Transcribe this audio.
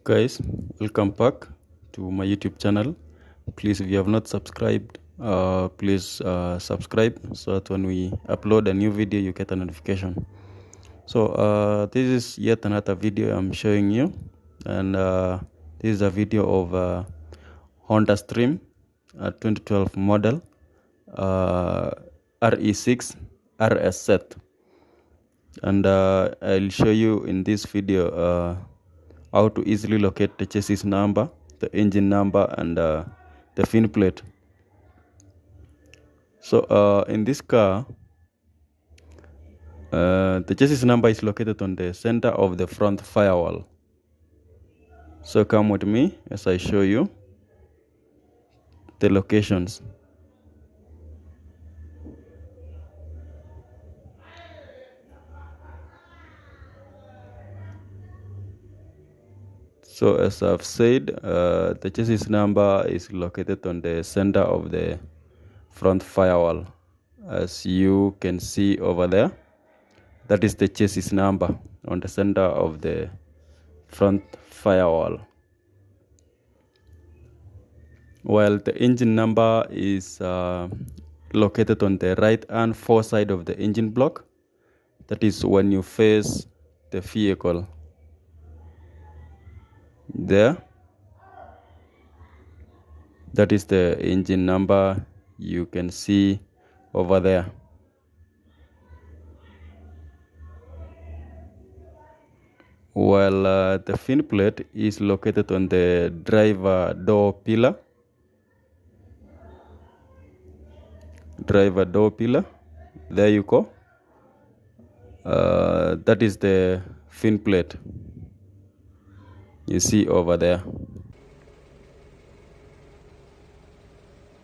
Guys, welcome back to my YouTube channel. Please, if you have not subscribed, please subscribe so that when we upload a new video you get a notification. So this is yet another video I'm showing you, and this is a video of Honda Stream 2012 model RE6 RS set, and I'll show you in this video how to easily locate the chassis number, the engine number, and the fin plate. So in this car, the chassis number is located on the center of the front firewall. So come with me as I show you the locations. So as I've said, the chassis number is located on the center of the front firewall. As you can see over there, that is the chassis number on the center of the front firewall. While the engine number is located on the right hand fore side of the engine block, that is when you face the vehicle. There, that is the engine number you can see over there. While the fin plate is located on the driver door pillar. There you go. That is the fin plate you see over there.